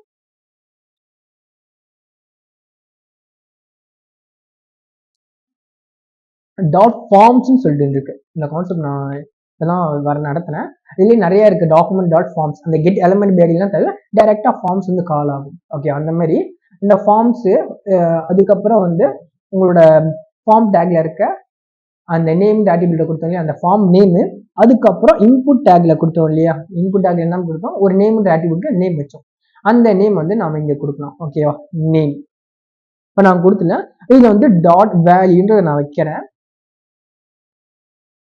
டாட் ஃபார்ம்ஸ்னு சொல்லிட்டு இருக்கு. இந்த கான்செப்ட் நான் இதெல்லாம் வர நடத்தினேன். இதுலேயே நிறைய இருக்கு. டாக்குமெண்ட் டாட் ஃபார்ம்ஸ், அந்த கெட் எலிமெண்ட் பை ஐடிலாம் தவிர டைரக்டா ஃபார்ம்ஸ் வந்து கால் ஆகும். ஓகே, அந்த மாதிரி இந்த ஃபார்ம்ஸ். அதுக்கப்புறம் வந்து உங்களோட ஃபார்ம் டேக்ல இருக்க அந்த நேம் ஆட்ரிபியூட் கொடுத்தோம் இல்லையா, அந்த ஃபார்ம் நேமு. அதுக்கப்புறம் இன்புட் டேக்ல கொடுத்தோம் இல்லையா, இன்புட் டேக்ல என்ன கொடுத்தோம், ஒரு நேம் ஆட்ரிபியூட்க்கு நேம் வச்சோம். அந்த நேம் வந்து நாம இங்க கொடுக்கலாம். ஓகேவா? நேம் இப்போ நான் கொடுத்துல இதுல வந்து டாட் வேல்யூன்றதை நான் வைக்கிறேன்.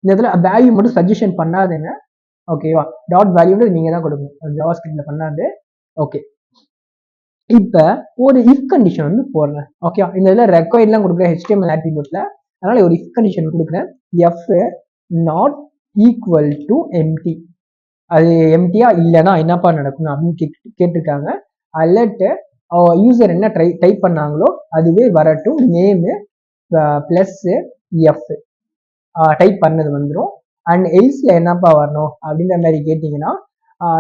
இந்த இடத்துல வேல்யூ மட்டும் சஜஷன் பண்ணாதுங்க. ஓகேவா? டாட் வேல்யூன்றது நீங்க தான் கொடுக்கணும், ஜாவாஸ்கிரிப்ட்ல பண்ணாது. ஓகே. இப்ப ஒரு இஃப் கண்டிஷன் வந்து போடுறேன். ஓகே, இந்த இதுல ரெக்வயர்ட்லாம் கொடுக்குறேன் HTML ஆட்ரிபியூட்ல. அதனால ஒரு இஃப் கண்டிஷன் கொடுக்குறேன். F not equal to empty. அது எம்டியா இல்லைன்னா என்னப்பா நடக்கணும் அப்படின்னு கேட்டிருக்காங்க. அலர்ட் யூசர் என்ன டைப் பண்ணாங்களோ அதுவே வரட்டும், நேமு பிளஸ் எஃப் டைப் பண்ணது வந்துடும். அண்ட் எல்ஸ்ல என்னப்பா வரணும் அப்படின்ற மாதிரி கேட்டிங்கன்னா,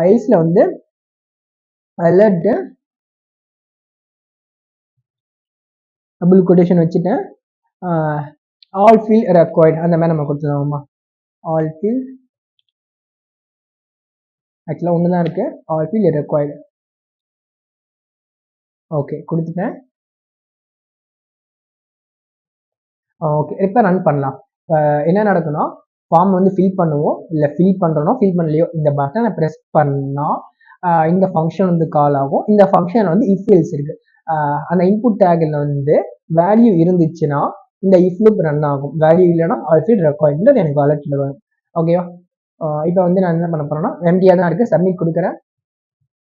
எல்ஸ்ல வந்து அலர்ட் டபுள் கொட்டேஷன் வச்சுட்டேன், ஆல் ஃபீல்ட் ரெக்வயர்ட் அந்த மாதிரி நம்ம கொடுத்துருவோமா. ஆல் ஃபீல்ட் ஆக்சுவலாக ஒன்று தான் இருக்கு, ஆல் ஃபீல்ட் ரெக்வயர்டு. ஓகே, கொடுத்துட்டேன். ஓகே, இப்போ ரன் பண்ணலாம். என்ன நடக்கும்னா, ஃபார்ம் வந்து ஃபில் பண்ணுவோம், இல்லை ஃபில் பண்ணுறோனோ ஃபில் பண்ணலையோ இந்த பட்டனை ப்ரெஸ் பண்ணால் இந்த ஃபங்க்ஷன் வந்து கால் ஆகும். இந்த ஃபங்க்ஷன் வந்து இஃப் எல்ஸ் இருக்கு. அந்த இன்புட் டேக்ல வந்து வேல்யூ இருந்துச்சுன்னா இந்த இஃப் லூப் ரன் ஆகும், வேல்யூ இல்லைன்னா ஆல் ஃபீல்ட் ரெக்வயர்டு எனக்கு அலர்ட்ல வரும். ஓகேவா? இப்போ வந்து நான் என்ன பண்ண போறேன்னா, எம்டியா தான் இருக்கு. சப்மிட் குடுக்குறேன்.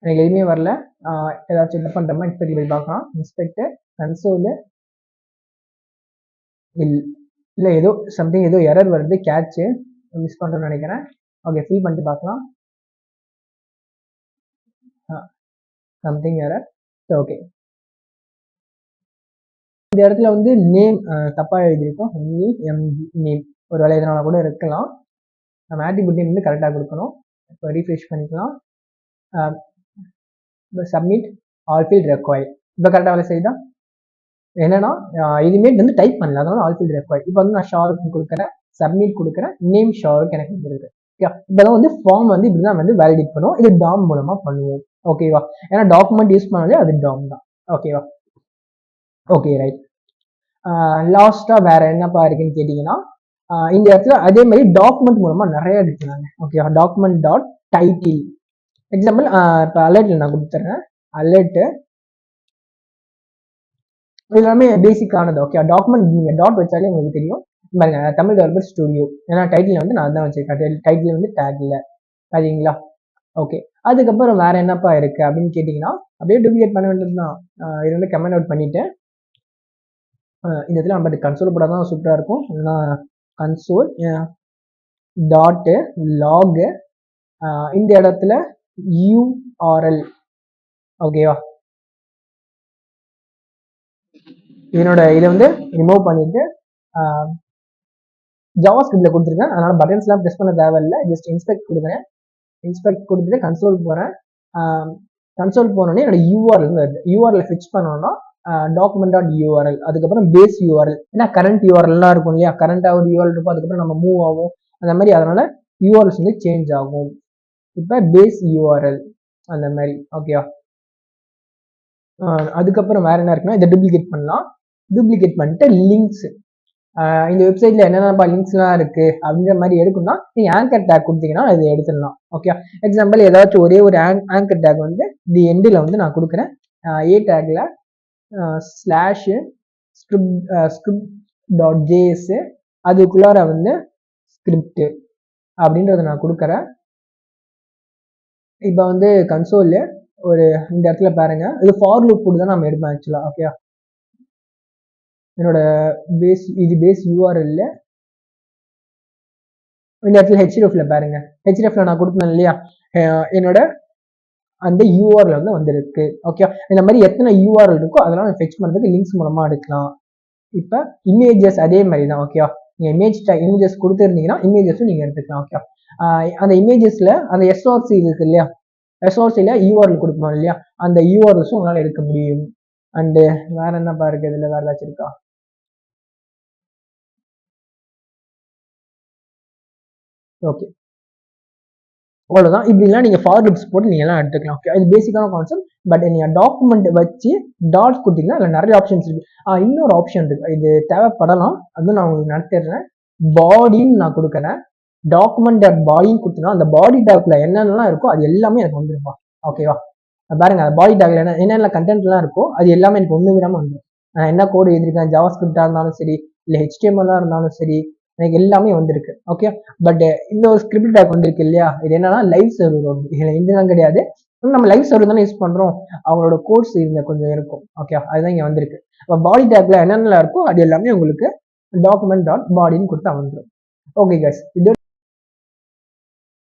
எனக்கு எதுவுமே வரல. ஏதாச்சும் என்ன பண்றோமா இன்ஸ்பெக்ட் போய் பார்க்கலாம். இன்ஸ்பெக்ட் கன்சோல் இல்ல ஏதோ சம்திங் ஏதோ எரர் வருது. கேட்ச் மிஸ் பண்றேன்னு நினைக்கிறேன். ஓகே, ஃபில் பண்ணிட்டு பார்க்கலாம். Something error. ஓகே, இந்த இடத்துல வந்து நேம் தப்பா எழுதியிருக்கோம். நேம் ஒரு வேலை இதனால கூட இருக்கலாம். நம்ம ஆட்ரிபியூட் நேம் வந்து கரெக்டாக கொடுக்கணும். இப்போ ரீஃப்ரெஷ் பண்ணிக்கலாம். Submit all field required. இப்போ கரெக்டாக வேலை செய்யுதா? என்னன்னா இதுமே வந்து டைப் பண்ணல, அதனால ஆல் ஃபீல்ட் ரெக்வயர்ட். இப்போ வந்து நான் ஷாருக்கு கொடுக்குறேன், சப்மிட் கொடுக்குறேன், நேம் ஷாருக்கு எனக்கு வந்துருக்கு. ஓகே, இப்போதான் வந்து ஃபார்ம் வந்து இப்படி தான் வந்து வேலிடேட் பண்ணுவோம். இது டாம் மூலமா பண்ணுவோம். ஓகேவா? ஏன்னா டாக்குமெண்ட் யூஸ் பண்ணாலே அது டாம் தான். ஓகேவா? Okay, right. லாஸ்டா வேற என்னப்பா இருக்குன்னு கேட்டீங்கன்னா, இந்த இடத்துல அதே மாதிரி டாக்குமெண்ட் மூலமா நிறைய எடுக்கிறாங்க. ஓகேவா? Document dot title. எக்ஸாம்பிள் இப்போ அலர்ட்ல நான் கொடுத்துட்றேன். அலர்ட் எல்லாமே பேசிக்கானது. ஓகே, டாக்குமெண்ட் நீங்க டாட் வச்சாலே உங்களுக்கு தெரியும். பாருங்க, தமிழ் டெவலப்பர் ஸ்டுடியோ. ஏன்னா டைட்டில் வந்து நான் தான் வச்சிருக்கேன். டைட்டில் வந்து டேக் இல்லை. சரிங்களா? ஓகே, அதுக்கப்புறம் வேற என்னப்பா இருக்கு அப்படின்னு கேட்டீங்கன்னா, அப்படியே டூப்ளிகேட் பண்ண வேண்டியதுதான். இது வந்து கமெண்ட் அவுட் பண்ணிட்டு இந்த இடத்துல நம்ம கன்சோல் போட தான் சூப்பராக இருக்கும். இல்லைன்னா கன்சோல் டாட்டு லாக் இந்த இடத்துல யூஆர்எல். ஓகேவா? இதனோட இதை வந்து ரிமூவ் பண்ணிட்டு ஜாவா ஸ்கிரிப்ட்ல கொடுத்துருக்கேன். அதனால பட்டன்ஸ்லாம் ப்ரெஸ் பண்ண தேவையில்லை. ஜஸ்ட் இன்ஸ்பெக்ட் கொடுக்குறேன். இன்ஸ்பெக்ட் கொடுத்துட்டு கன்சோல் போகிறேன். கன்சோல் போனோடனே என்னோட யூஆர்எல் வருது. யூஆர்எல் ஃபிக்ஸ் பண்ணோம்னா டாக்குமெண்ட் டாட் யூஆர்எல், அதுக்கப்புறம் பேஸ் யூஆர்எல். ஏன்னா கரண்ட் யூஆர்எல்லாம் இருக்கும் இல்லையா? கரண்டாக ஒரு யூஆர்எல் இருக்கும், அதுக்கப்புறம் நம்ம மூவ் ஆகும் அந்த மாதிரி. அதனால யூஆர்எல்ஸ் வந்து சேஞ்ச் ஆகும். இப்போ பேஸ் யூஆர்எல் அந்த மாதிரி. ஓகேவா? அதுக்கப்புறம் வேற என்ன இருக்குன்னா, இதை டூப்ளிகேட் பண்ணலாம். டூப்ளிகேட் பண்ணிட்டு லிங்க்ஸ், இந்த வெப்சைட்ல என்னென்ன லிங்க்ஸ்லாம் இருக்கு அப்படின்ற மாதிரி எடுக்கணும்னா நீங்க ஆங்கர் டேக் கொடுத்தீங்கன்னா இது எடுத்துடலாம். ஓகே, எக்ஸாம்பிள் ஏதாச்சும் ஒரே ஒரு ஆங்கர் டேக் வந்து தி எண்டில் வந்து நான் கொடுக்குறேன். ஏ டேக்ல ஸ்லாஷ் ஸ்கிரிப்ட் டாட் ஜேஎஸ், அதுக்குள்ளார வந்து ஸ்கிரிப்ட் அப்படின்றத நான் கொடுக்குறேன். இப்போ வந்து கன்சோல் ஒரு இந்த இடத்துல பாருங்க, இது ஃபார் லூப் கூட தான் நம்ம எடுப்போம் ஆக்சுவலா. ஓகே, என்னோட பேஸ் இது பேஸ் யூஆர்எல்ல இந்த இடத்துல ஹெச்டிஎஃப்ல பாருங்க. ஹெச்டிஎஃப்ல நான் கொடுத்தேன் இல்லையா, என்னோட அந்த யூஆர்எல் வந்து வந்திருக்கு. ஓகே, இந்த மாதிரி எத்தனை யூஆர்எல் இருக்கோ அதெல்லாம் ஃபெச் பண்ணுறதுக்கு லிங்க்ஸ் மூலமா எடுக்கலாம். இப்போ இமேஜஸ் அதே மாதிரி தான். ஓகேவா? நீங்கள் இமேஜஸ் கொடுத்துருந்தீங்கன்னா இமேஜஸும் நீங்கள் எடுத்துக்கலாம். ஓகே, அந்த இமேஜஸ்ல அந்த எஸ்ஆர்சி இருக்கு இல்லையா, எஸ்ஆர்சியில் யூஆர்எல் கொடுக்கணும் இல்லையா, அந்த யூஆர்எல்ஸும் உங்களால் எடுக்க முடியும். அண்டு வேற என்னப்பா இருக்கு, இதில் வேற ஏதாச்சும் இருக்கா? ஓகே, அவ்வளோதான். இப்படிலாம் நீங்கள் ஃபார் லூப்ஸ் போட்டு நீங்கள் எல்லாம் எடுத்துக்கலாம். ஓகே, இது பேசிக்கான கான்செப்ட். பட் நீங்கள் டாக்குமெண்ட் வச்சு டாட்ஸ் கொடுத்தீங்கன்னா அதில் நிறைய ஆப்ஷன்ஸ் இருக்கு. இன்னொரு ஆப்ஷன் இருக்கு, இது தேவைப்படலாம், அதுவும் நான் உங்களுக்கு நடத்திடுறேன். பாடின்னு நான் கொடுக்குறேன். டாக்குமெண்ட் டாட் பாடின்னு கொடுத்தீங்கன்னா அந்த பாடி டாக்ல என்னென்னலாம் இருக்கோ அது எல்லாமே எனக்கு வந்துருப்பா. ஓகேவா? பாருங்க, பாடி டாக்ல என்னென்ன கண்டென்ட்லாம் இருக்கோ அது எல்லாமே எனக்கு ஒன்று விடாமல் வந்துடும். நான் என்ன கோடு எழுதியிருக்கேன், ஜாவா ஸ்கிரிப்டா இருந்தாலும் சரி, இல்லை ஹெச்டிஎம்எல்லாம் இருந்தாலும் சரி, எனக்கு எல்லாமே வந்திருக்கு. ஓகே, பட் இந்த ஒரு ஸ்கிரிப்ட் டாக் வந்திருக்கு இல்லையா, இது என்னன்னா லைவ் சர்வர் வந்து இதுல இதுதான் கிடையாது. நம்ம லைவ் சர்வர் தானே யூஸ் பண்றோம், அவங்களோட கோர்ஸ் இதுல கொஞ்சம் இருக்கும். ஓகே, அதுதான் இங்க வந்திருக்கு. இப்போ பாடி டாக்ல என்னென்ன இருக்கோ அது எல்லாமே உங்களுக்கு டாக்குமெண்ட் டாட் பாடின்னு கொடுத்தா வந்துடும். ஓகே கைஸ், இது